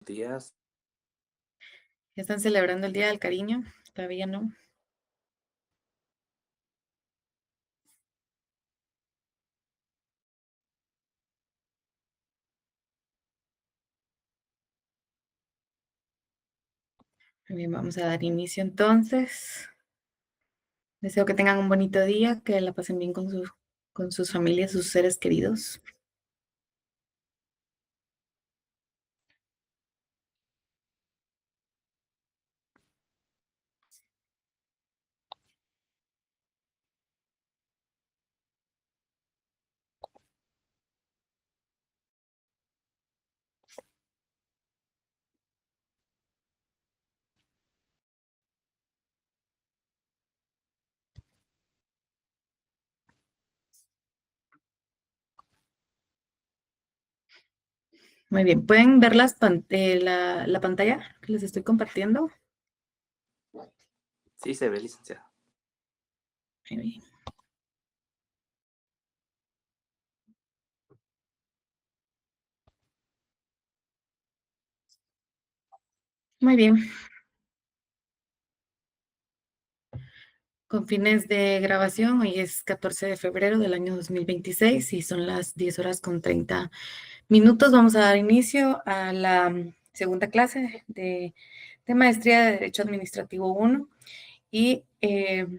días. ¿Ya están celebrando el Día del Cariño? Todavía no. Muy bien, vamos a dar inicio entonces. Deseo que tengan un bonito día, que la pasen bien con sus familias, sus seres queridos. Muy bien, ¿pueden ver la pantalla que les estoy compartiendo? Sí, se ve, licenciada. Muy bien. Muy bien. Con fines de grabación, hoy es 14 de febrero del año 2026 y son las 10 horas con 30 minutos. Vamos a dar inicio a la segunda clase de Maestría de Derecho Administrativo 1 y el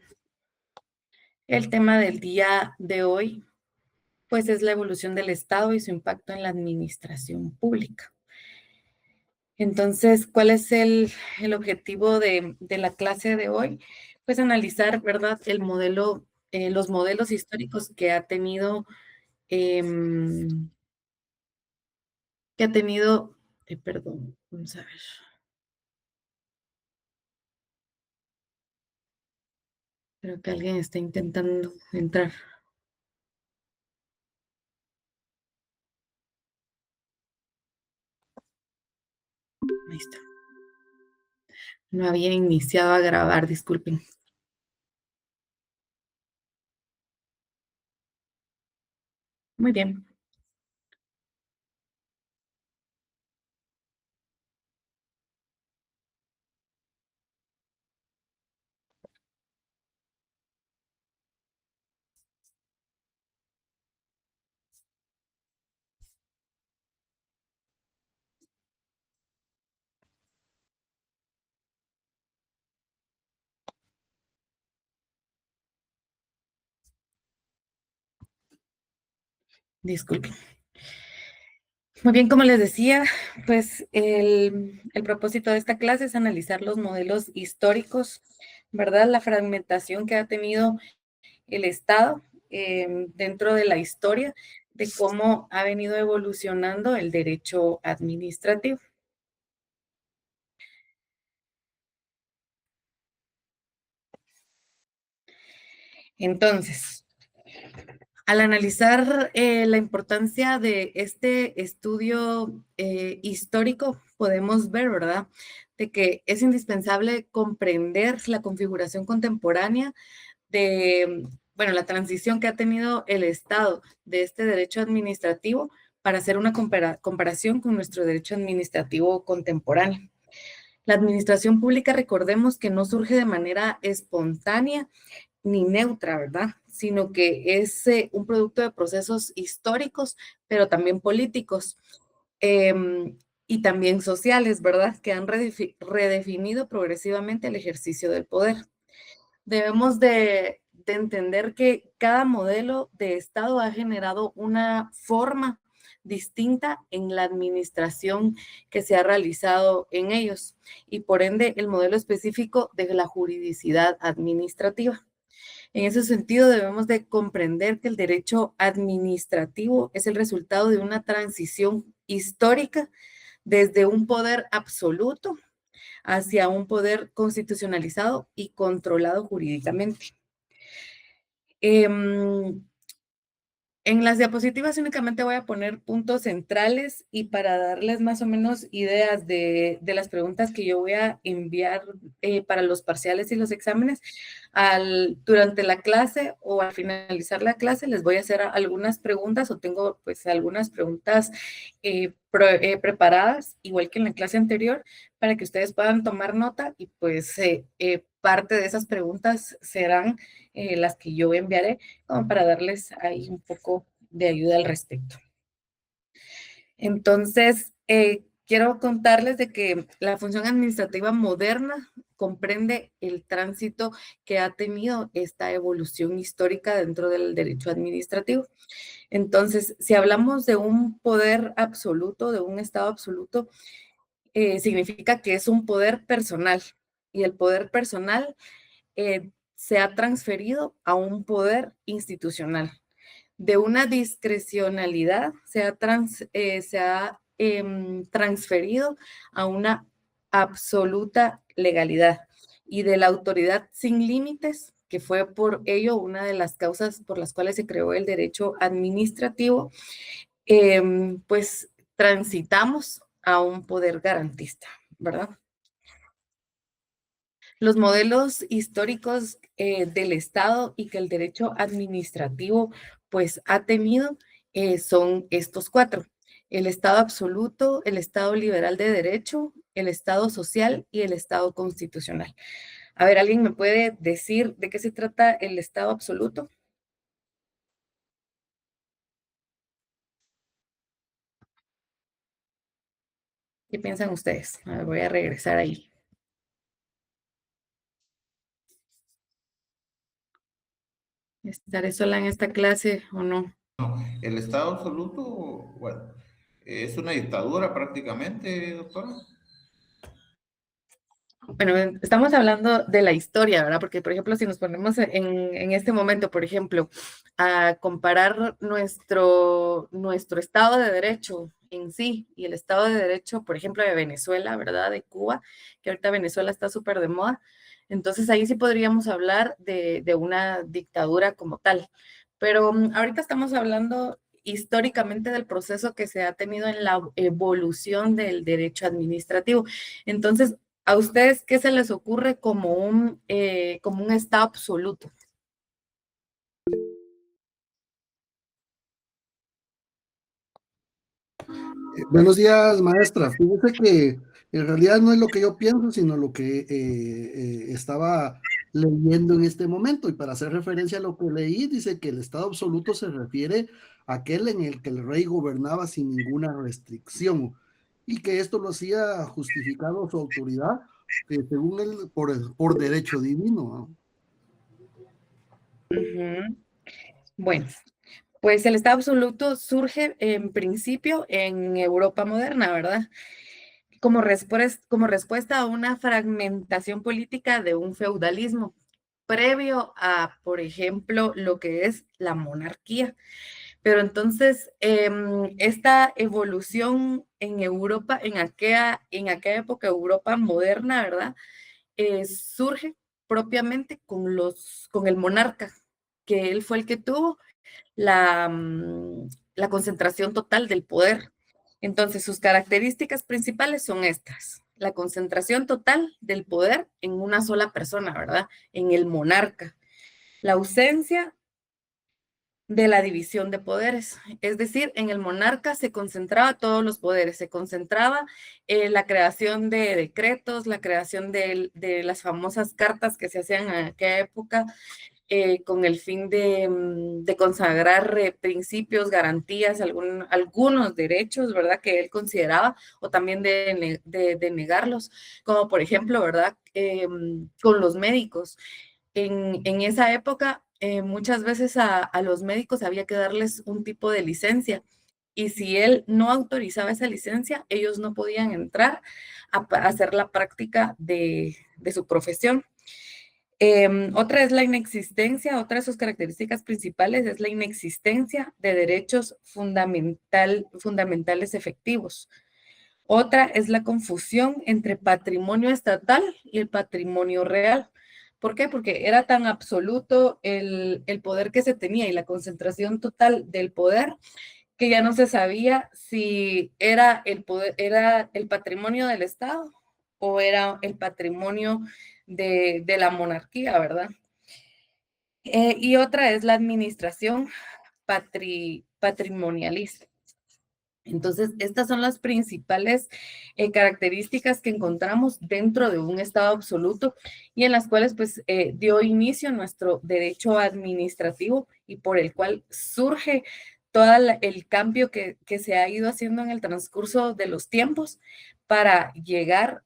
tema del día de hoy, pues es la evolución del Estado y su impacto en la administración pública. Entonces, ¿cuál es el objetivo de la clase de hoy? Pues analizar, ¿verdad?, los modelos históricos em, perdón, vamos a ver. Creo que alguien está intentando entrar. Ahí está. No había iniciado a grabar, disculpen. Muy bien. Disculpen. Muy bien, como les decía, pues el propósito de esta clase es analizar los modelos históricos, ¿verdad? La fragmentación que ha tenido el Estado dentro de la historia, de cómo ha venido evolucionando el derecho administrativo. Entonces, al analizar la importancia de este estudio histórico, podemos ver, ¿verdad?, de que es indispensable comprender la configuración contemporánea bueno, la transición que ha tenido el Estado de este derecho administrativo para hacer una comparación con nuestro derecho administrativo contemporáneo. La administración pública, recordemos que no surge de manera espontánea ni neutra, ¿verdad? Sino que es un producto de procesos históricos, pero también políticos y también sociales, ¿verdad? Que han redefinido progresivamente el ejercicio del poder. Debemos de entender que cada modelo de Estado ha generado una forma distinta en la administración que se ha realizado en ellos y por ende el modelo específico de la juridicidad administrativa. En ese sentido, debemos de comprender que el derecho administrativo es el resultado de una transición histórica desde un poder absoluto hacia un poder constitucionalizado y controlado jurídicamente. En las diapositivas únicamente voy a poner puntos centrales y para darles más o menos ideas de las preguntas que yo voy a enviar para los parciales y los exámenes, durante la clase o al finalizar la clase les voy a hacer algunas preguntas o tengo pues algunas preguntas preparadas, igual que en la clase anterior, para que ustedes puedan tomar nota y pues parte de esas preguntas serán las que yo enviaré como para darles ahí un poco de ayuda al respecto. Entonces, quiero contarles de que la función administrativa moderna comprende el tránsito que ha tenido esta evolución histórica dentro del derecho administrativo. Entonces, si hablamos de un poder absoluto, de un estado absoluto, significa que es un poder personal y el poder personal se ha transferido a un poder institucional. De una discrecionalidad se ha transferido a una absoluta legalidad y de la autoridad sin límites, que fue por ello una de las causas por las cuales se creó el derecho administrativo, pues transitamos a un poder garantista, ¿verdad? Los modelos históricos del Estado y que el derecho administrativo pues ha tenido son estos cuatro: el Estado absoluto, el Estado liberal de derecho, el Estado social y el Estado constitucional. A ver, ¿alguien me puede decir de qué se trata el Estado absoluto? ¿Qué piensan ustedes? A ver, voy a regresar ahí. ¿Estaré sola en esta clase o no? El Estado absoluto, bueno, es una dictadura prácticamente, doctora. Bueno, estamos hablando de la historia, ¿verdad? Porque, por ejemplo, si nos ponemos en este momento, por ejemplo, a comparar nuestro Estado de Derecho en sí y el Estado de Derecho, por ejemplo, de Venezuela, ¿verdad? De Cuba, que ahorita Venezuela está súper de moda. Entonces, ahí sí podríamos hablar de una dictadura como tal. Pero ahorita estamos hablando históricamente del proceso que se ha tenido en la evolución del derecho administrativo. Entonces, ¿a ustedes qué se les ocurre como un estado absoluto? Buenos días, maestra. Fíjese que en realidad no es lo que yo pienso, sino lo que estaba leyendo en este momento. Y para hacer referencia a lo que leí, dice que el Estado absoluto se refiere a aquel en el que el rey gobernaba sin ninguna restricción y que esto lo hacía justificado su autoridad, según él, por derecho divino, Ujú. Bueno, pues el estado absoluto surge en principio en Europa moderna, ¿verdad? Como respuesta a una fragmentación política de un feudalismo previo a, por ejemplo, lo que es la monarquía. Pero entonces, esta evolución en Europa, en aquella época, Europa moderna, ¿verdad? Surge propiamente con el monarca, que él fue el que tuvo la concentración total del poder. Entonces, sus características principales son estas: la concentración total del poder en una sola persona, ¿verdad? En el monarca. La ausencia de la división de poderes. Es decir, en el monarca se concentraba todos los poderes, se concentraba la creación de decretos, la creación de las famosas cartas que se hacían en aquella época con el fin de consagrar principios, garantías, algunos derechos, ¿verdad? Que él consideraba, o también de negarlos, como por ejemplo, ¿verdad? Con los médicos. En esa época, muchas veces a los médicos había que darles un tipo de licencia y si él no autorizaba esa licencia, ellos no podían entrar a hacer la práctica de su profesión. Otra es la inexistencia, otra de sus características principales es la inexistencia de derechos fundamentales efectivos. Otra es la confusión entre patrimonio estatal y el patrimonio real. ¿Por qué? Porque era tan absoluto el poder que se tenía y la concentración total del poder que ya no se sabía si era el poder, era el patrimonio del Estado o era el patrimonio de la monarquía, ¿verdad? Y otra es la administración patrimonialista. Entonces, estas son las principales características que encontramos dentro de un Estado absoluto y en las cuales pues dio inicio nuestro derecho administrativo y por el cual surge todo el cambio que se ha ido haciendo en el transcurso de los tiempos para llegar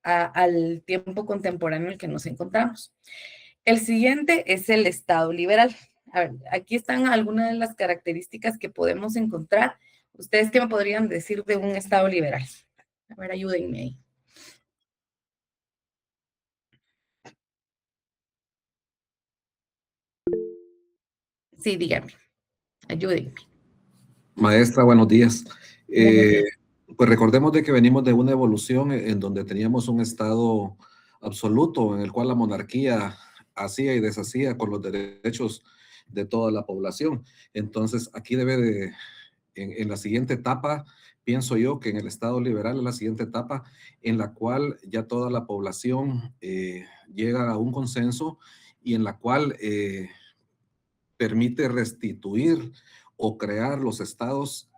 al tiempo contemporáneo en el que nos encontramos. El siguiente es el Estado liberal. A ver, aquí están algunas de las características que podemos encontrar. ¿Ustedes qué me podrían decir de un Estado liberal? A ver, ayúdenme ahí. Sí, díganme, ayúdenme. Maestra, buenos días. Buenos días. Pues recordemos de que venimos de una evolución en donde teníamos un Estado absoluto en el cual la monarquía hacía y deshacía con los derechos de toda la población. Entonces, aquí en la siguiente etapa, pienso yo que en el Estado liberal es la siguiente etapa en la cual ya toda la población llega a un consenso y en la cual permite restituir o crear los estados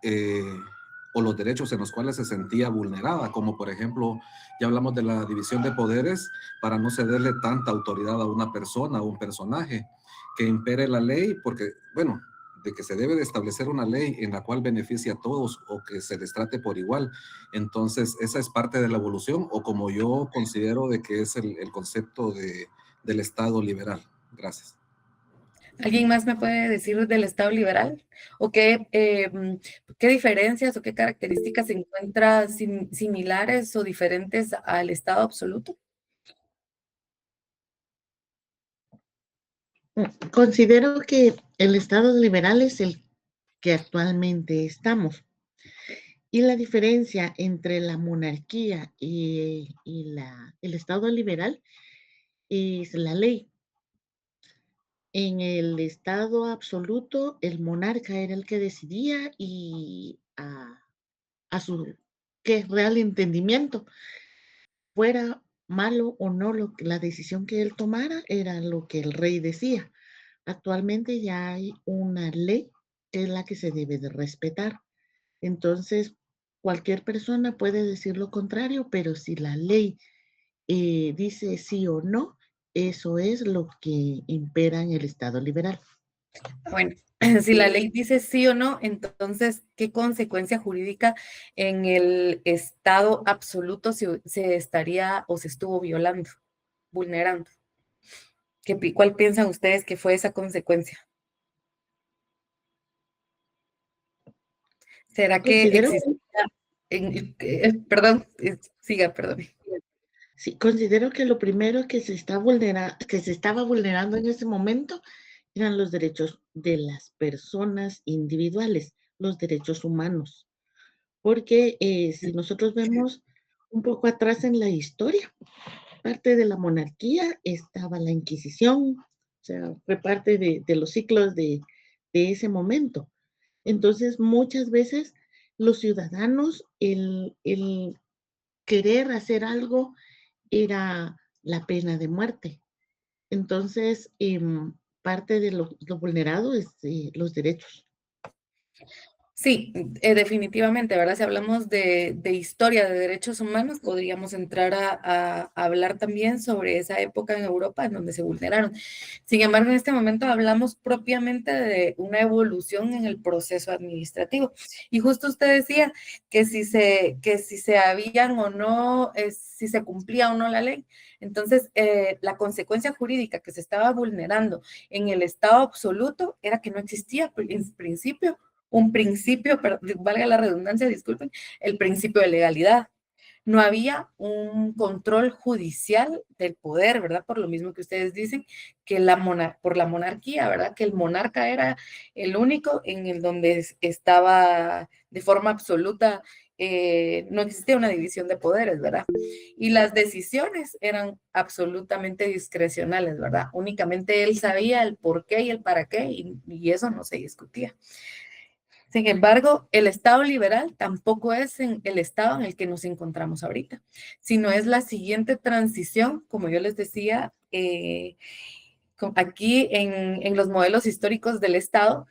o los derechos en los cuales se sentía vulnerada, como por ejemplo, ya hablamos de la división de poderes para no cederle tanta autoridad a una persona o un personaje, que impere la ley, porque, bueno, de que se debe de establecer una ley en la cual beneficie a todos o que se les trate por igual. Entonces, esa es parte de la evolución o como yo considero de que es el concepto del Estado liberal. Gracias. ¿Alguien más me puede decir del Estado liberal? ¿O qué diferencias o qué características se encuentran similares o diferentes al Estado absoluto? Considero que el Estado liberal es el que actualmente estamos. Y la diferencia entre la monarquía y el Estado liberal es la ley. En el Estado absoluto, el monarca era el que decidía y a su real entendimiento, fuera malo o no la decisión que él tomara, era lo que el rey decía. Actualmente ya hay una ley que es la que se debe de respetar. Entonces, cualquier persona puede decir lo contrario, pero si la ley dice sí o no, eso es lo que impera en el Estado liberal. Bueno, si la ley dice sí o no, entonces, ¿qué consecuencia jurídica en el Estado absoluto se estaría o se estuvo violando, vulnerando? ¿Cuál piensan ustedes que fue esa consecuencia? ¿Será que Considero, existía, perdón, siga, perdón. sí, considero que lo primero que se estaba vulnerando en ese momento eran los derechos de las personas individuales, los derechos humanos. Porque si nosotros vemos un poco atrás en la historia, parte de la monarquía estaba la Inquisición, o sea, fue parte de los ciclos de ese momento. Entonces, muchas veces los ciudadanos, el querer hacer algo era la pena de muerte. Entonces, parte de lo vulnerado es los derechos. Sí, definitivamente, ¿verdad? Si hablamos de historia de derechos humanos, podríamos entrar a hablar también sobre esa época en Europa en donde se vulneraron. Sin embargo, en este momento hablamos propiamente de una evolución en el proceso administrativo. Y justo usted decía que si se habían o no, si se cumplía o no la ley. Entonces, la consecuencia jurídica que se estaba vulnerando en el Estado absoluto era que no existía en principio un principio, valga la redundancia, disculpen, el principio de legalidad. No había un control judicial del poder, ¿verdad? Por lo mismo que ustedes dicen, que por la monarquía, ¿verdad? Que el monarca era el único en el donde estaba de forma absoluta no existía una división de poderes, ¿verdad? Y las decisiones eran absolutamente discrecionales, ¿verdad? Únicamente él sabía el por qué y el para qué, y eso no se discutía. Sin embargo, el Estado liberal tampoco es el Estado en el que nos encontramos ahorita, sino es la siguiente transición, como yo les decía, aquí en los modelos históricos del Estado.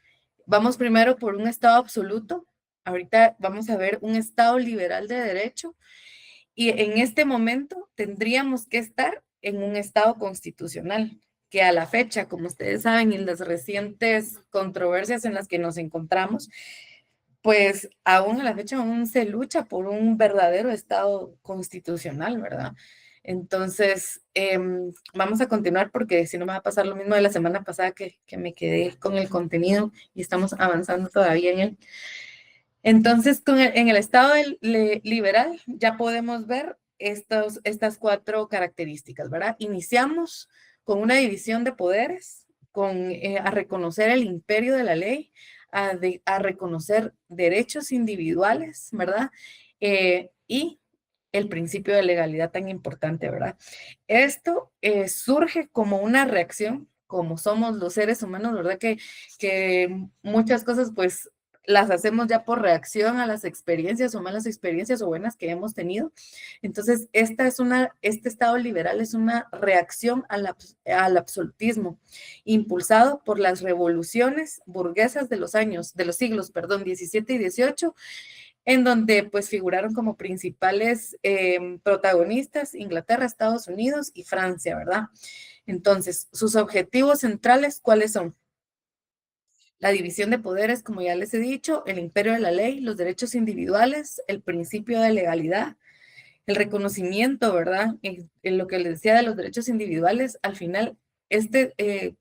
Vamos primero por un Estado absoluto, ahorita vamos a ver un Estado liberal de derecho, y en este momento tendríamos que estar en un Estado constitucional, que a la fecha, como ustedes saben, en las recientes controversias en las que nos encontramos, pues aún a la fecha aún se lucha por un verdadero Estado constitucional, ¿verdad? Entonces, vamos a continuar porque si no me va a pasar lo mismo de la semana pasada que me quedé con el contenido y estamos avanzando todavía en él. Entonces, en el Estado liberal ya podemos ver estas 4 características, ¿verdad? Iniciamos con una división de poderes, a reconocer el imperio de la ley, a reconocer derechos individuales, ¿verdad? Y el principio de legalidad tan importante, ¿verdad? Esto surge como una reacción, como somos los seres humanos, ¿verdad? Que muchas cosas, pues, las hacemos ya por reacción a las experiencias o malas experiencias o buenas que hemos tenido. Entonces, este Estado liberal es una reacción al absolutismo, impulsado por las revoluciones burguesas de los siglos, 17 y 18, en donde pues figuraron como principales protagonistas Inglaterra, Estados Unidos y Francia, ¿verdad? Entonces, sus objetivos centrales, ¿cuáles son? La división de poderes, como ya les he dicho, el imperio de la ley, los derechos individuales, el principio de legalidad, el reconocimiento, ¿verdad? En lo que les decía de los derechos individuales, al final,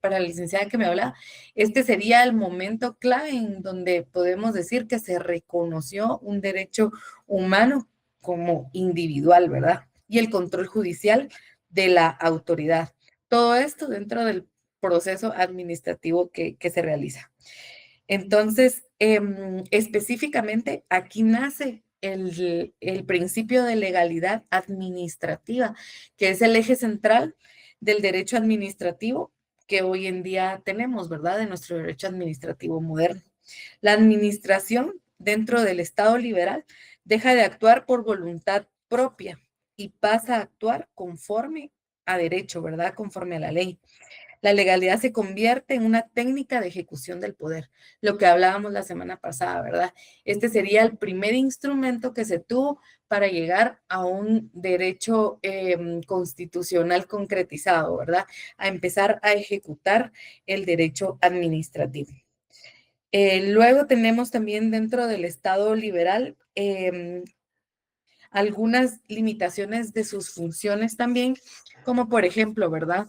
para la licenciada que me habla, este sería el momento clave en donde podemos decir que se reconoció un derecho humano como individual, ¿verdad? Y el control judicial de la autoridad. Todo esto dentro del proceso administrativo que se realiza. Entonces, específicamente aquí nace el principio de legalidad administrativa, que es el eje central del derecho administrativo que hoy en día tenemos, ¿verdad? De nuestro derecho administrativo moderno. La administración dentro del Estado liberal deja de actuar por voluntad propia y pasa a actuar conforme a derecho, ¿verdad? Conforme a la ley. La legalidad se convierte en una técnica de ejecución del poder, lo que hablábamos la semana pasada, ¿verdad? Este sería el primer instrumento que se tuvo para llegar a un derecho constitucional concretizado, ¿verdad? A empezar a ejecutar el derecho administrativo. Luego tenemos también dentro del Estado liberal algunas limitaciones de sus funciones también, como por ejemplo, ¿verdad?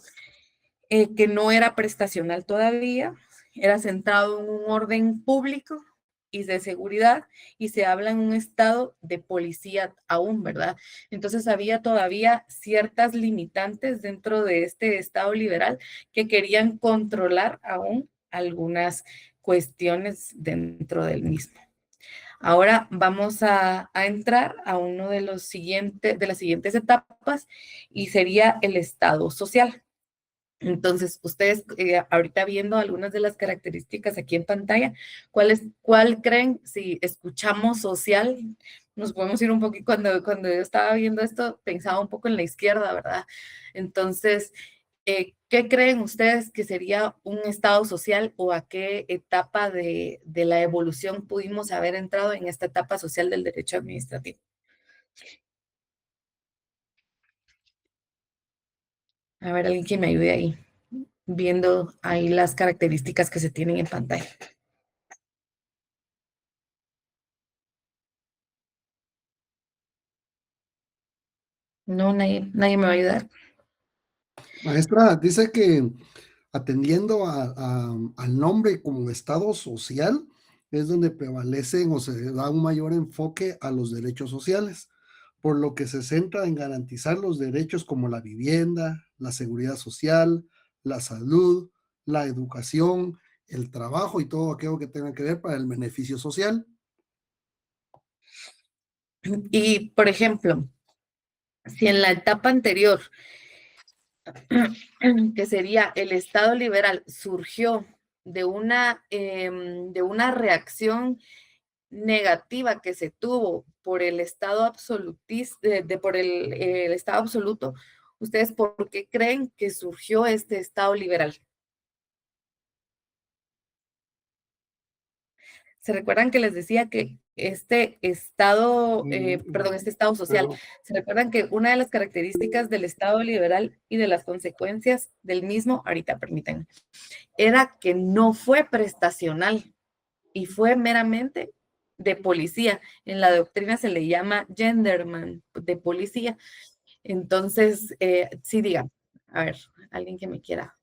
Que no era prestacional todavía, era centrado en un orden público y de seguridad, y se habla en un estado de policía aún, ¿verdad? Entonces había todavía ciertas limitantes dentro de este Estado liberal que querían controlar aún algunas cuestiones dentro del mismo. Ahora vamos a entrar a uno de las siguientes etapas, y sería el Estado social. Entonces, ustedes ahorita viendo algunas de las características aquí en pantalla, ¿cuál creen? Si escuchamos social, nos podemos ir un poquito, cuando yo estaba viendo esto, pensaba un poco en la izquierda, ¿verdad? Entonces, ¿qué creen ustedes que sería un Estado social, o a qué etapa de la evolución pudimos haber entrado en esta etapa social del derecho administrativo? A ver, alguien que me ayude ahí, viendo ahí las características que se tienen en pantalla. No, nadie me va a ayudar. Maestra, dice que atendiendo al nombre como Estado social, es donde prevalecen o se da un mayor enfoque a los derechos sociales, por lo que se centra en garantizar los derechos como la vivienda, la seguridad social, la salud, la educación, el trabajo y todo aquello que tenga que ver para el beneficio social. Y, por ejemplo, si en la etapa anterior, que sería el Estado liberal, surgió de una reacción negativa que se tuvo por el Estado absolutista, por el Estado absoluto, ¿ustedes por qué creen que surgió este Estado liberal? ¿Se recuerdan que les decía que este Estado, este Estado social, Pero se recuerdan que una de las características del Estado liberal y de las consecuencias del mismo, ahorita permítanme, era que no fue prestacional y fue meramente de policía. En la doctrina se le llama gendarme de policía. Entonces, sí, digan, a ver, alguien que me quiera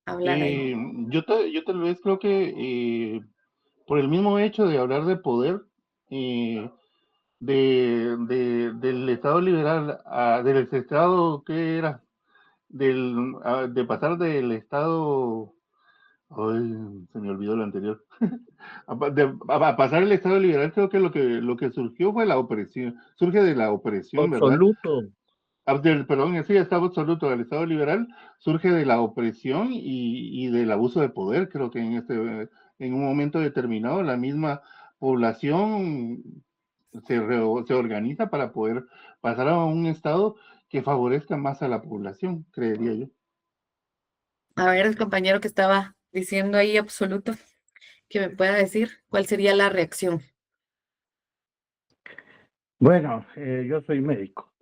hablar ahí. Yo tal vez creo que por el mismo hecho de hablar de poder, del Estado liberal, del Estado que era, de pasar del Estado, ay, se me olvidó lo anterior, a pasar el Estado liberal, creo que lo que surgió fue la opresión, surge de la opresión, ¿verdad? Absoluto. Perdón, sí, Estado absoluto del Estado liberal surge de la opresión y del abuso de poder. Creo que en un momento determinado la misma población se organiza para poder pasar a un Estado que favorezca más a la población, creería yo. A ver, el compañero que estaba diciendo ahí absoluto, que me pueda decir cuál sería la reacción. Bueno, yo soy médico.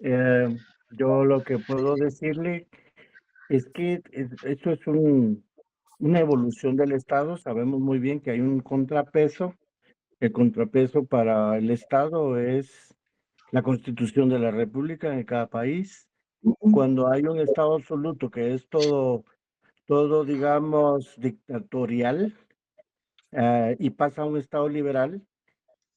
Yo lo que puedo decirle es que esto es una evolución del Estado. Sabemos muy bien que hay un contrapeso. El contrapeso para el Estado es la Constitución de la República de cada país. Cuando hay un Estado absoluto que es todo, digamos, dictatorial, y pasa a un Estado liberal,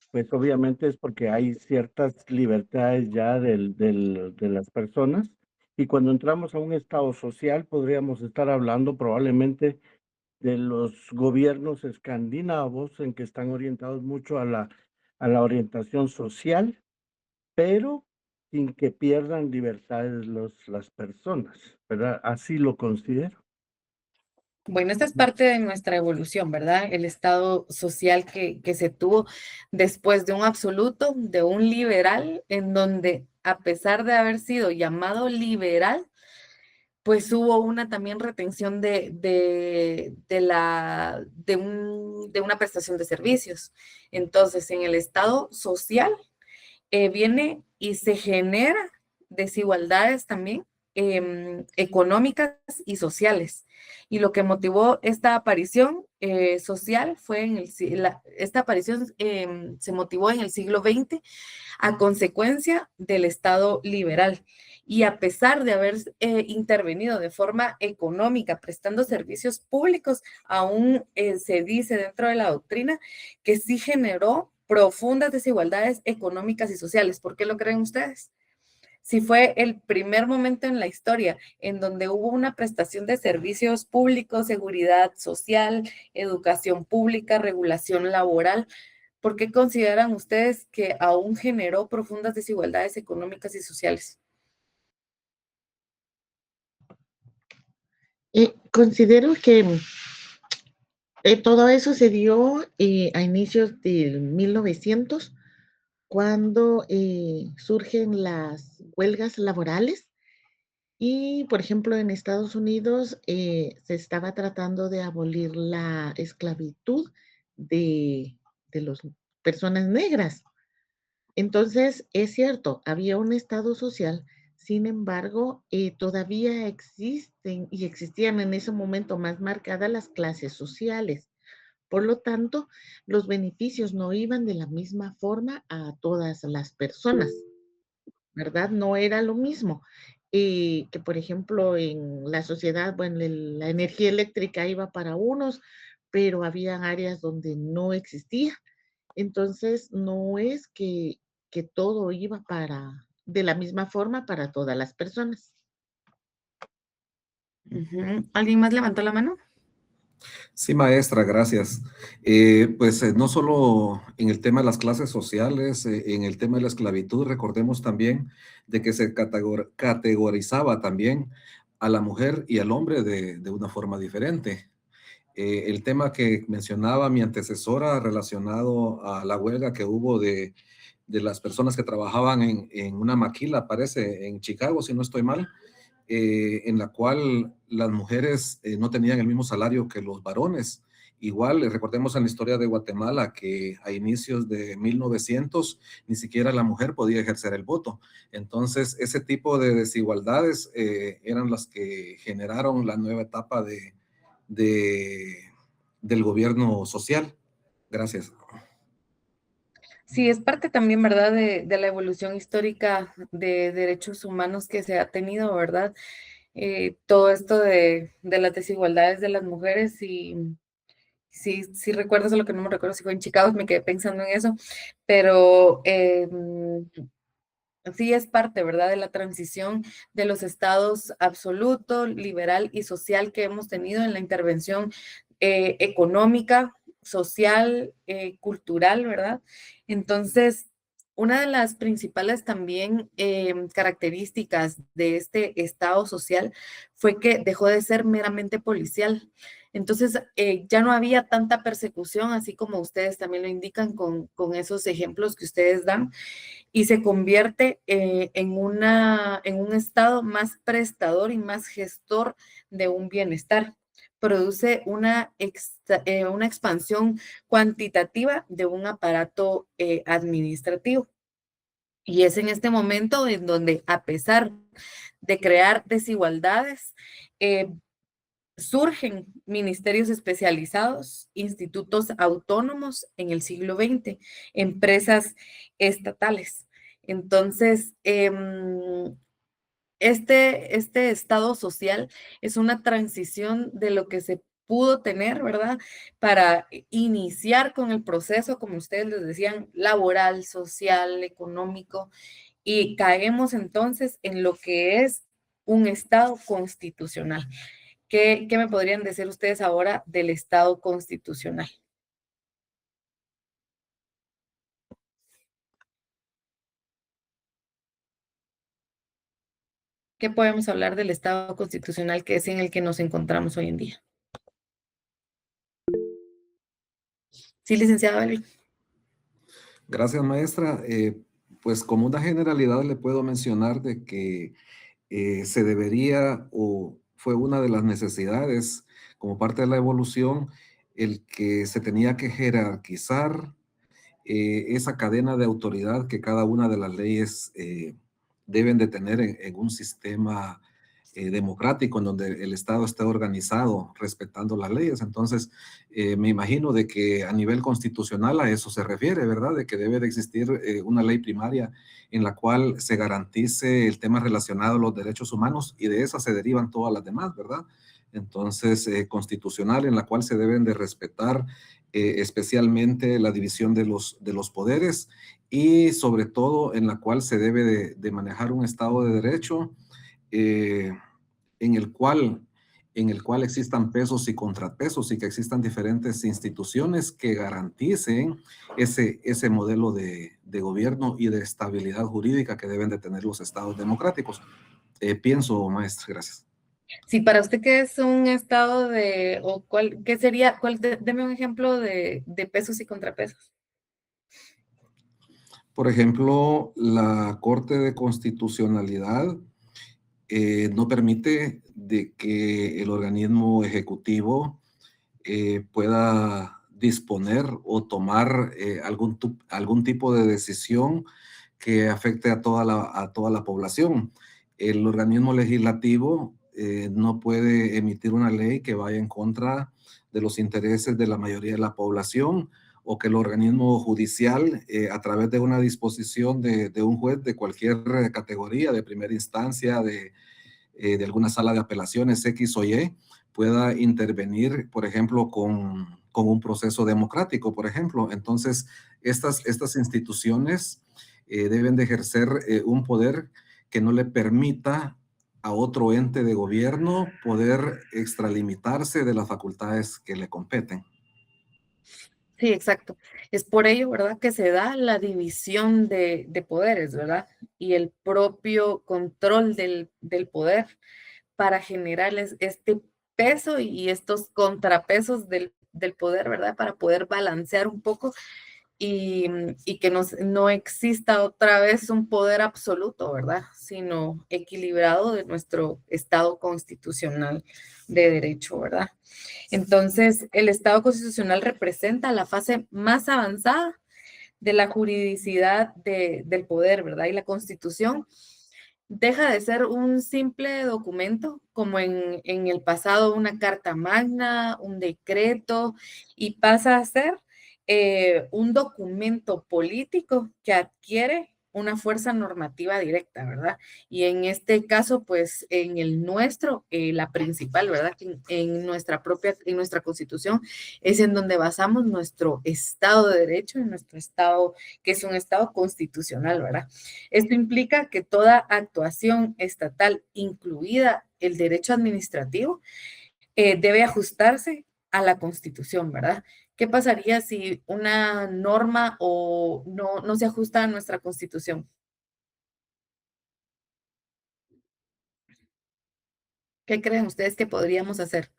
pues obviamente es porque hay ciertas libertades ya de las personas. Y cuando entramos a un Estado social, podríamos estar hablando probablemente de los gobiernos escandinavos en que están orientados mucho a la orientación social, pero sin que pierdan libertades las personas, ¿verdad? Así lo considero. Bueno, esta es parte de nuestra evolución, ¿verdad? El estado social que se tuvo después de un absoluto, de un liberal, en donde a pesar de haber sido llamado liberal, pues hubo una también retención de una prestación de servicios. Entonces, en el estado social viene y se genera desigualdades también económicas y sociales. Y lo que motivó esta aparición social fue esta aparición se motivó en el siglo XX a consecuencia del Estado liberal. Y a pesar de haber intervenido de forma económica, prestando servicios públicos, aún se dice dentro de la doctrina que sí generó profundas desigualdades económicas y sociales. ¿Por qué lo creen ustedes? Si fue el primer momento en la historia en donde hubo una prestación de servicios públicos, seguridad social, educación pública, regulación laboral, ¿por qué consideran ustedes que aún generó profundas desigualdades económicas y sociales? Considero que todo eso se dio a inicios del 1900, cuando surgen las huelgas laborales y, por ejemplo, en Estados Unidos se estaba tratando de abolir la esclavitud de las personas negras. Entonces, es cierto, había un estado social, sin embargo, todavía existen y existían en ese momento más marcadas las clases sociales. Por lo tanto, los beneficios no iban de la misma forma a todas las personas, ¿verdad? No era lo mismo. Que, por ejemplo, en la sociedad, bueno, la energía eléctrica iba para unos, pero había áreas donde no existía. Entonces, no es que todo iba de la misma forma para todas las personas. ¿Alguien más levantó la mano? Sí, maestra, gracias. Pues no solo en el tema de las clases sociales, en el tema de la esclavitud, recordemos también de que se categorizaba también a la mujer y al hombre de una forma diferente. El tema que mencionaba mi antecesora relacionado a la huelga que hubo de las personas que trabajaban en una maquila, parece, en Chicago, si no estoy mal, en la cual las mujeres no tenían el mismo salario que los varones. Igual, recordemos en la historia de Guatemala que a inicios de 1900 ni siquiera la mujer podía ejercer el voto. Entonces, ese tipo de desigualdades eran las que generaron la nueva etapa de, del gobierno social. Gracias. Sí, es parte también, ¿verdad?, de la evolución histórica de derechos humanos que se ha tenido, ¿verdad? Todo esto de las desigualdades de las mujeres y sí recuerdo, solo que no me recuerdo si fue en Chicago, me quedé pensando en eso, pero sí es parte, ¿verdad?, de la transición de los estados absoluto, liberal y social que hemos tenido en la intervención económica, social, cultural, ¿verdad? Entonces, una de las principales también características de este estado social fue que dejó de ser meramente policial. Entonces, ya no había tanta persecución, así como ustedes también lo indican con esos ejemplos que ustedes dan, y se convierte en un estado más prestador y más gestor de un bienestar. Produce una expansión cuantitativa de un aparato administrativo. Y es en este momento en donde, a pesar de crear desigualdades, surgen ministerios especializados, institutos autónomos en el siglo XX, empresas estatales. Entonces, este estado social es una transición de lo que se pudo tener, ¿verdad?, para iniciar con el proceso, como ustedes les decían, laboral, social, económico, y caemos entonces en lo que es un estado constitucional. ¿Qué me podrían decir ustedes ahora del estado constitucional? ¿Qué podemos hablar del estado constitucional que es en el que nos encontramos hoy en día? Sí, licenciada Valerie. Gracias, maestra. Pues como una generalidad le puedo mencionar de que se debería o fue una de las necesidades como parte de la evolución el que se tenía que jerarquizar esa cadena de autoridad que cada una de las leyes deben de tener en un sistema democrático en donde el Estado esté organizado respetando las leyes. Entonces, me imagino de que a nivel constitucional a eso se refiere, ¿verdad? De que debe de existir una ley primaria en la cual se garantice el tema relacionado a los derechos humanos y de esa se derivan todas las demás, ¿verdad? Entonces, constitucional en la cual se deben de respetar especialmente la división de los poderes y sobre todo en la cual se debe de manejar un Estado de Derecho en el cual existan pesos y contrapesos y que existan diferentes instituciones que garanticen ese modelo de gobierno y de estabilidad jurídica que deben de tener los estados democráticos. Pienso, maestra, gracias. Sí, para usted, ¿qué es un estado qué sería, deme un ejemplo de pesos y contrapesos? Por ejemplo, la Corte de Constitucionalidad no permite de que el organismo ejecutivo pueda disponer o tomar algún tipo de decisión que afecte a toda la población. El organismo legislativo no puede emitir una ley que vaya en contra de los intereses de la mayoría de la población o que el organismo judicial, a través de una disposición de un juez de cualquier categoría, de primera instancia, de alguna sala de apelaciones X o Y, pueda intervenir, por ejemplo, con un proceso democrático, por ejemplo. Entonces, estas instituciones deben de ejercer un poder que no le permita a otro ente de gobierno poder extralimitarse de las facultades que le competen. Sí, exacto. Es por ello, ¿verdad?, que se da la división de poderes, ¿verdad? Y el propio control del poder para generarles este peso y estos contrapesos del poder, ¿verdad? Para poder balancear un poco y que no exista otra vez un poder absoluto, ¿verdad? Sino equilibrado de nuestro Estado constitucional de derecho, ¿verdad? Entonces, el Estado constitucional representa la fase más avanzada de la juridicidad del poder, ¿verdad? Y la Constitución deja de ser un simple documento, como en el pasado una carta magna, un decreto, y pasa a ser un documento político que adquiere una fuerza normativa directa, ¿verdad? Y en este caso, pues en el nuestro, la principal, ¿verdad? En nuestra Constitución es en donde basamos nuestro Estado de Derecho, en nuestro Estado, que es un Estado constitucional, ¿verdad? Esto implica que toda actuación estatal, incluida el derecho administrativo, debe ajustarse a la Constitución, ¿verdad? ¿Qué pasaría si una norma o no se ajusta a nuestra Constitución? ¿Qué creen ustedes que podríamos hacer?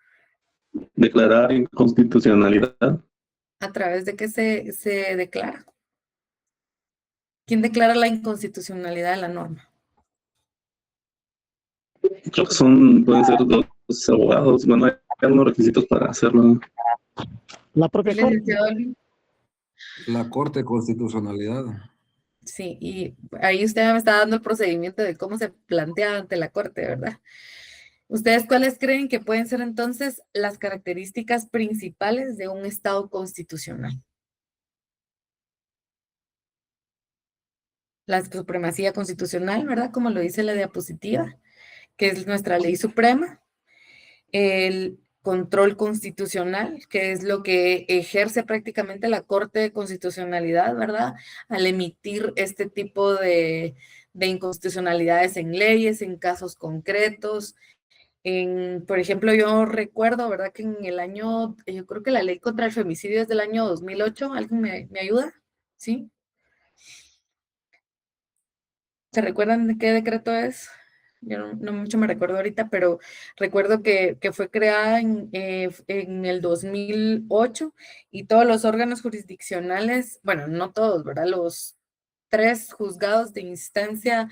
Declarar inconstitucionalidad. ¿A través de qué se declara? ¿Quién declara la inconstitucionalidad de la norma? Creo que pueden ser dos abogados. Bueno, hay algunos requisitos para hacerlo. La propia ¿Sí, Corte. licenciado Alvin? La Corte de Constitucionalidad. Sí, y ahí usted me está dando el procedimiento de cómo se plantea ante la Corte, ¿verdad? ¿Ustedes cuáles creen que pueden ser entonces las características principales de un Estado constitucional? La supremacía constitucional, ¿verdad? Como lo dice la diapositiva, que es nuestra ley suprema. El control constitucional, que es lo que ejerce prácticamente la Corte de Constitucionalidad, ¿verdad? Al emitir este tipo de inconstitucionalidades en leyes, en casos concretos. Por ejemplo, yo recuerdo, ¿verdad? Que en el año, yo creo que la ley contra el femicidio es del año 2008. ¿Alguien me ayuda? ¿Sí? ¿Se recuerdan de qué decreto es? Yo no mucho me recuerdo ahorita, pero recuerdo que fue creada en el 2008 y todos los órganos jurisdiccionales, bueno, no todos, ¿verdad? Los 3 juzgados de instancia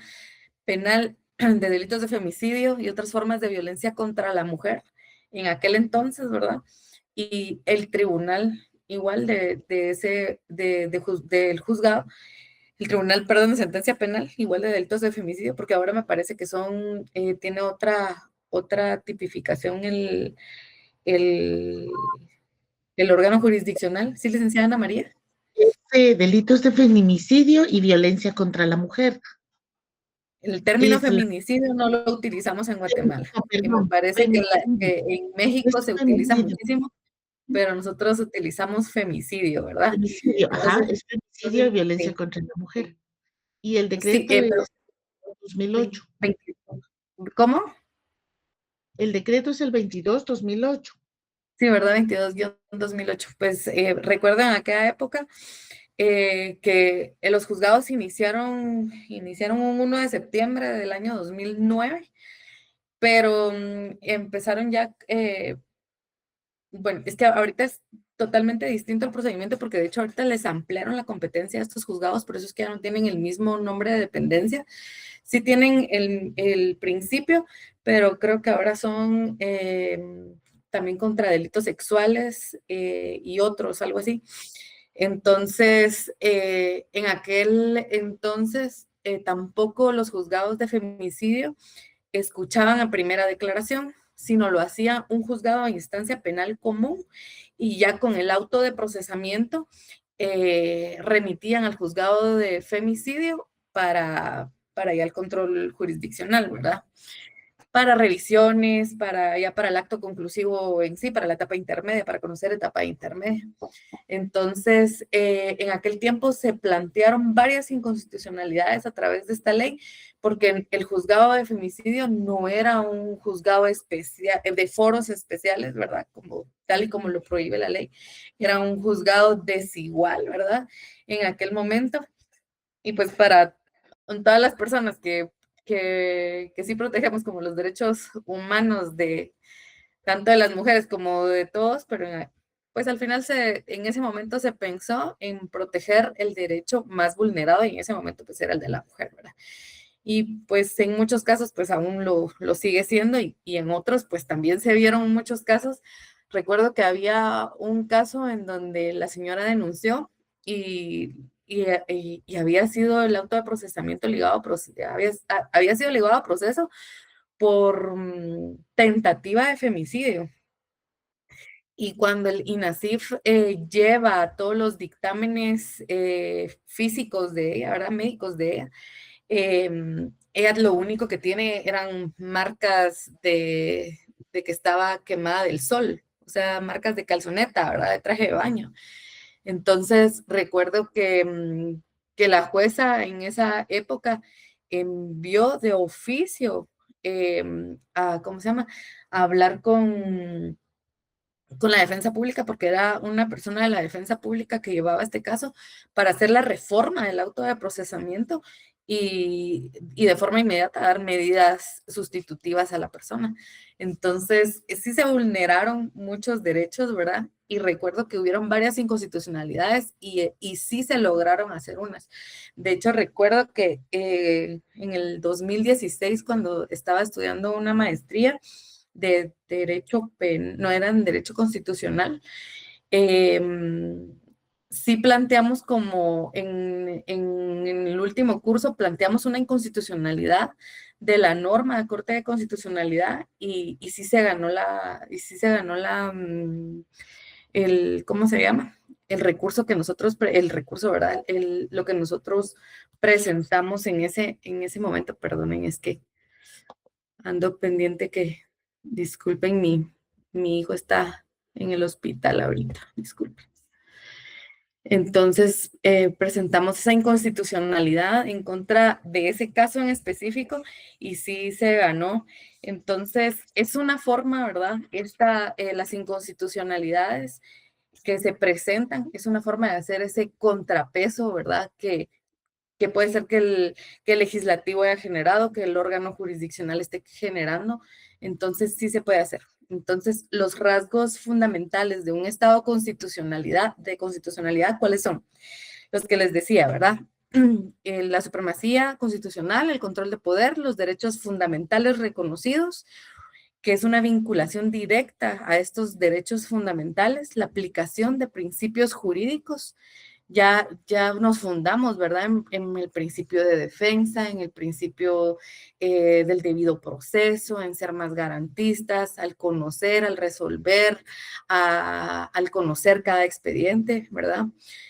penal de delitos de femicidio y otras formas de violencia contra la mujer en aquel entonces, ¿verdad? Y el tribunal igual del juzgado, el tribunal, perdón, de sentencia penal, igual de delitos de femicidio, porque ahora me parece que tiene otra tipificación el, el órgano jurisdiccional. ¿Sí, licenciada Ana María? Delitos de feminicidio y violencia contra la mujer. El término Es la- feminicidio no lo utilizamos en Guatemala, que me Perdón, parece que feminicidio. en México Es se utiliza feminicidio. muchísimo, pero nosotros utilizamos femicidio, ¿verdad? Femicidio, ajá, Entonces, es femicidio y violencia sí, contra la mujer. Y el sí, decreto pero es 2008. 20, ¿cómo? El decreto es el 22/2008. Sí, ¿verdad? 22-2008. Pues recuerdan aquella época que los juzgados iniciaron un 1 de septiembre del año 2009, pero empezaron ya, bueno, es que ahorita es totalmente distinto el procedimiento porque de hecho ahorita les ampliaron la competencia a estos juzgados, por eso es que ya no tienen el mismo nombre de dependencia. Sí tienen el principio, pero creo que ahora son también contra delitos sexuales y otros, algo así. Entonces, en aquel entonces, tampoco los juzgados de femicidio escuchaban a primera declaración, sino lo hacía un juzgado a instancia penal común y ya con el auto de procesamiento remitían al juzgado de femicidio para ya el control jurisdiccional, ¿verdad? para revisiones, ya para el acto conclusivo en sí, para la etapa intermedia, para conocer etapa intermedia. Entonces, en aquel tiempo se plantearon varias inconstitucionalidades a través de esta ley, porque el juzgado de femicidio no era un juzgado especial, de foros especiales, ¿verdad? Tal y como lo prohíbe la ley, era un juzgado desigual, ¿verdad? En aquel momento. Y pues para todas las personas que sí protegemos como los derechos humanos de tanto de las mujeres como de todos, pero pues al final en ese momento se pensó en proteger el derecho más vulnerado y en ese momento pues era el de la mujer, ¿verdad? Y pues en muchos casos pues aún lo sigue siendo y en otros pues también se vieron muchos casos. Recuerdo que había un caso en donde la señora denunció y había sido el auto de procesamiento ligado había sido ligado a proceso por tentativa de femicidio. Y cuando el INASIF lleva todos los dictámenes físicos de ella, ¿verdad? Médicos de ella, ella lo único que tiene eran marcas de que estaba quemada del sol, o sea, marcas de calzoneta, ¿verdad? De traje de baño. Entonces, recuerdo que la jueza en esa época envió de oficio ¿cómo se llama? A hablar con la defensa pública, porque era una persona de la defensa pública que llevaba este caso, para hacer la reforma del auto de procesamiento y de forma inmediata dar medidas sustitutivas a la persona. Entonces, sí se vulneraron muchos derechos, ¿verdad? Y recuerdo que hubieron varias inconstitucionalidades y sí se lograron hacer unas. De hecho, recuerdo que en el 2016, cuando estaba estudiando una maestría, de derecho no eran derecho constitucional, sí planteamos como en el último curso, planteamos una inconstitucionalidad de la norma de Corte de Constitucionalidad y sí se ganó ¿cómo se llama? El recurso que nosotros, ¿verdad? Lo que nosotros presentamos en ese momento, perdonen, es que ando pendiente que, disculpen, mi hijo está en el hospital ahorita, disculpen. Entonces, presentamos esa inconstitucionalidad en contra de ese caso en específico y sí se ganó. Entonces, es una forma, ¿verdad? Las inconstitucionalidades que se presentan, es una forma de hacer ese contrapeso, ¿verdad? Que puede ser que el legislativo haya generado, que el órgano jurisdiccional esté generando, entonces sí se puede hacer. Entonces, los rasgos fundamentales de un Estado de constitucionalidad, ¿cuáles son? Los que les decía, ¿verdad? La supremacía constitucional, el control de poder, los derechos fundamentales reconocidos, que es una vinculación directa a estos derechos fundamentales, la aplicación de principios jurídicos. Ya nos fundamos, ¿verdad? En el principio de defensa, en el principio del debido proceso, en ser más garantistas, al conocer, al resolver, al conocer cada expediente, ¿verdad?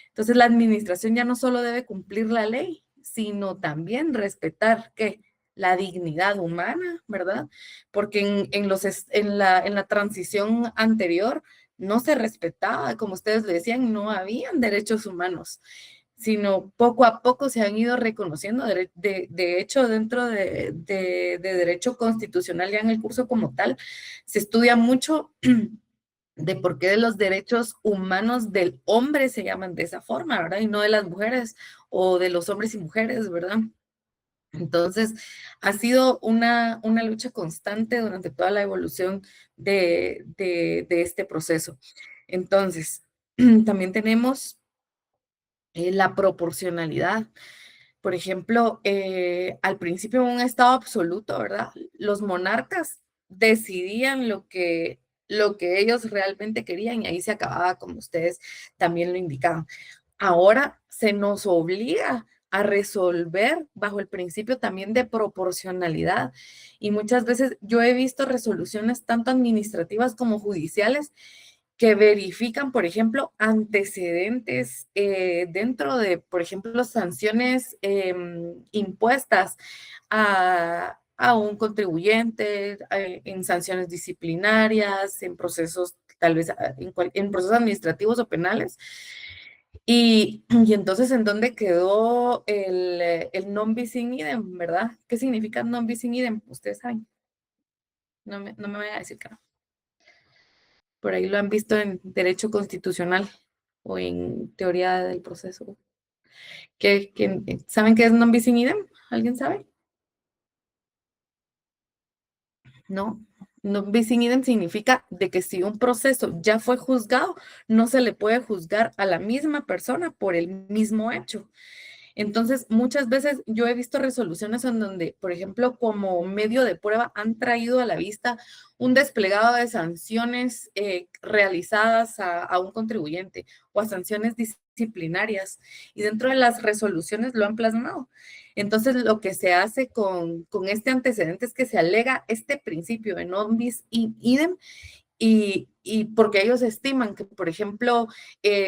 Entonces, la administración ya no solo debe cumplir la ley, sino también respetar, ¿qué? La dignidad humana, ¿verdad? Porque en la transición anterior, no se respetaba, como ustedes le decían, no habían derechos humanos, sino poco a poco se han ido reconociendo. De hecho, dentro de derecho constitucional, ya en el curso como tal, se estudia mucho de por qué los derechos humanos del hombre se llaman de esa forma, ¿verdad? Y no de las mujeres o de los hombres y mujeres, ¿verdad? Entonces, ha sido una lucha constante durante toda la evolución de este proceso. Entonces, también tenemos la proporcionalidad. Por ejemplo, al principio en un estado absoluto, ¿verdad? Los monarcas decidían lo que ellos realmente querían y ahí se acababa, como ustedes también lo indicaban. Ahora se nos obliga a resolver bajo el principio también de proporcionalidad. Y muchas veces yo he visto resoluciones tanto administrativas como judiciales que verifican, por ejemplo, antecedentes dentro de, por ejemplo, sanciones impuestas a a un contribuyente en sanciones disciplinarias, en procesos, tal vez en procesos administrativos o penales. Y entonces, ¿en dónde quedó el non bis in idem, verdad? ¿Qué significa non bis in idem? Ustedes saben. No me vayan a decir que no. Por ahí lo han visto en derecho constitucional o en teoría del proceso. ¿Saben qué es non bis in idem? ¿Alguien sabe? No. Non bis in idem significa de que si un proceso ya fue juzgado, no se le puede juzgar a la misma persona por el mismo hecho. Entonces, muchas veces yo he visto resoluciones en donde, por ejemplo, como medio de prueba han traído a la vista un desplegado de sanciones realizadas a un contribuyente o a sanciones disciplinarias, y dentro de las resoluciones lo han plasmado. Entonces, lo que se hace con este antecedente es que se alega este principio de non bis in idem, y porque ellos estiman que, por ejemplo,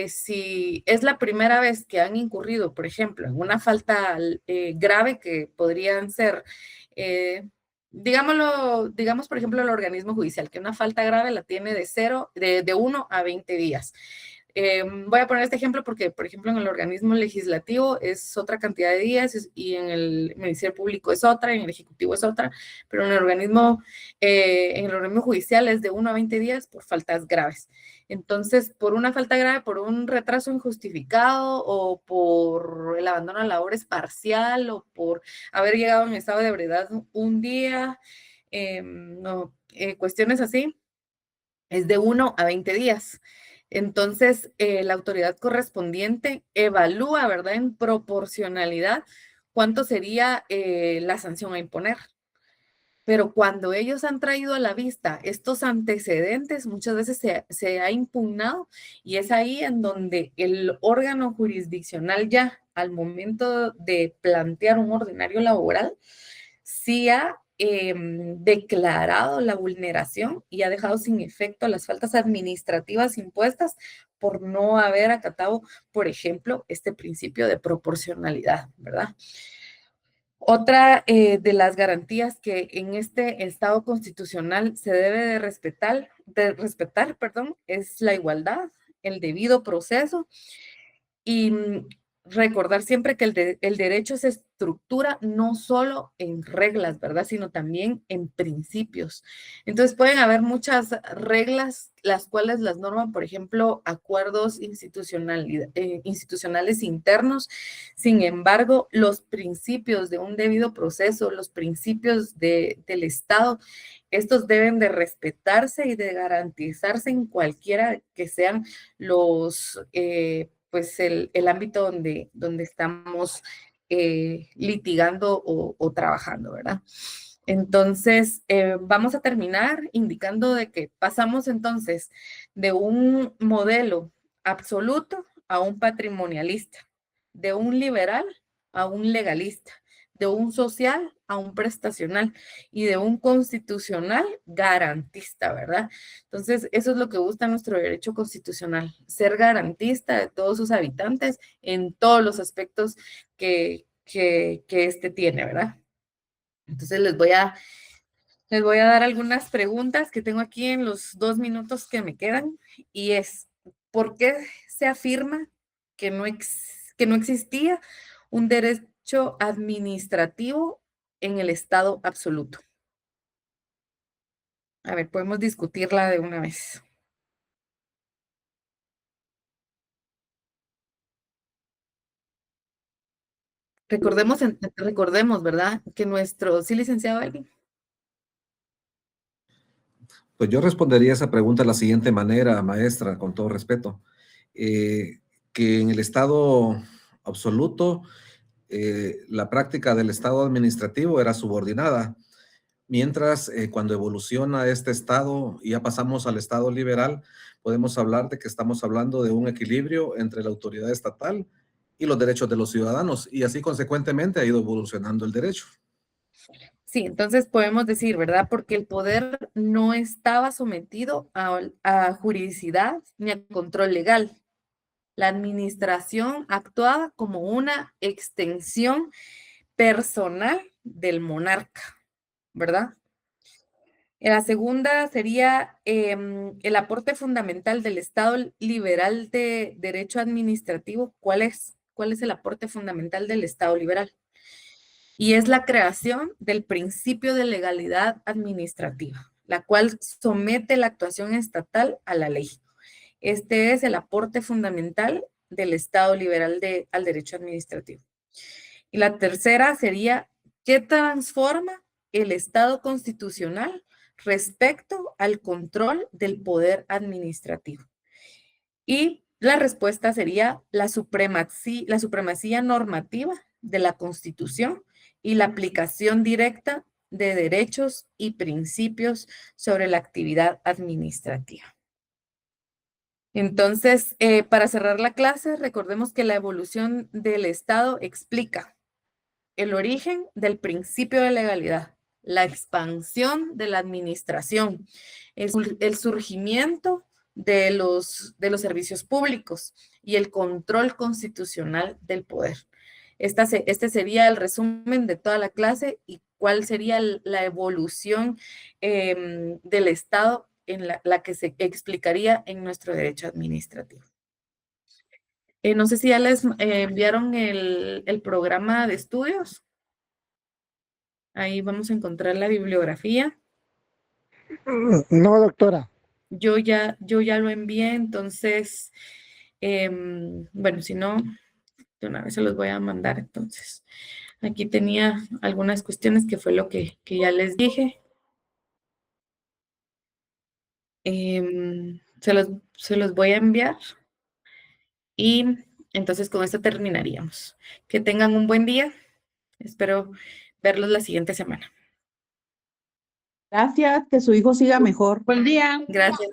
si es la primera vez que han incurrido, por ejemplo, en una falta grave que podrían ser, digamos, por ejemplo, el organismo judicial, que una falta grave la tiene de 1 a 20 días. Voy a poner este ejemplo porque, por ejemplo, en el organismo legislativo es otra cantidad de días y en el Ministerio Público es otra, en el Ejecutivo es otra, pero en el organismo judicial es de 1 a 20 días por faltas graves. Entonces, por una falta grave, por un retraso injustificado o por el abandono de labores parcial o por haber llegado en estado de ebriedad un día, cuestiones así, es de 1 a 20 días. Entonces, la autoridad correspondiente evalúa, ¿verdad?, en proporcionalidad, cuánto sería la sanción a imponer. Pero cuando ellos han traído a la vista estos antecedentes, muchas veces se ha impugnado, y es ahí en donde el órgano jurisdiccional ya, al momento de plantear un ordinario laboral, sí ha declarado la vulneración y ha dejado sin efecto las faltas administrativas impuestas por no haber acatado, por ejemplo, este principio de proporcionalidad, ¿verdad? Otra de las garantías que en este Estado constitucional se debe de respetar, es la igualdad, el debido proceso, y recordar siempre que el derecho se estructura no solo en reglas, ¿verdad?, sino también en principios. Entonces pueden haber muchas reglas, las cuales las norman, por ejemplo, acuerdos institucionales internos. Sin embargo, los principios de un debido proceso, los principios del Estado, estos deben de respetarse y de garantizarse en cualquiera que sean los pues el ámbito donde estamos litigando o trabajando, ¿verdad? Entonces, vamos a terminar indicando de que pasamos entonces de un modelo absoluto a un patrimonialista, de un liberal a un legalista, de un social a un prestacional y de un constitucional garantista, ¿verdad? Entonces, eso es lo que busca nuestro derecho constitucional, ser garantista de todos sus habitantes en todos los aspectos que este tiene, ¿verdad? Entonces, les voy a dar algunas preguntas que tengo aquí en los 2 minutos que me quedan, y es, ¿por qué se afirma que no existía un derecho administrativo en el Estado absoluto? A ver, podemos discutirla de una vez. Recordemos, ¿verdad?, que sí, licenciado Elvin. Pues yo respondería esa pregunta de la siguiente manera, maestra, con todo respeto. Que en el Estado absoluto, la práctica del Estado administrativo era subordinada, mientras cuando evoluciona este Estado y ya pasamos al Estado liberal, podemos hablar de que estamos hablando de un equilibrio entre la autoridad estatal y los derechos de los ciudadanos, y así consecuentemente ha ido evolucionando el derecho. Sí, entonces podemos decir, ¿verdad?, porque el poder no estaba sometido a juridicidad ni a control legal. La administración actuaba como una extensión personal del monarca. ¿verdad? La segunda sería el aporte fundamental del Estado liberal de derecho administrativo. ¿Cuál es? ¿Cuál es el aporte fundamental del Estado liberal? Y es la creación del principio de legalidad administrativa, la cual somete la actuación estatal a la ley. Este es el aporte fundamental del Estado liberal al derecho administrativo. Y la tercera sería, ¿qué transforma el Estado constitucional respecto al control del poder administrativo? Y la respuesta sería la supremacía normativa de la Constitución y la aplicación directa de derechos y principios sobre la actividad administrativa. Entonces, para cerrar la clase, recordemos que la evolución del Estado explica el origen del principio de legalidad, la expansión de la administración, el surgimiento de los servicios públicos y el control constitucional del poder. Este sería el resumen de toda la clase y cuál sería la evolución del Estado en la que se explicaría en nuestro derecho administrativo. No sé si ya les enviaron el programa de estudios. Ahí vamos a encontrar la bibliografía. No, doctora. Yo ya lo envié, entonces, bueno, si no, de una vez se los voy a mandar. Entonces, aquí tenía algunas cuestiones que fue lo que ya les dije. Se los voy a enviar. Y entonces con esto terminaríamos. Que tengan un buen día. Espero verlos la siguiente semana. Gracias, que su hijo siga mejor. Buen día. Gracias.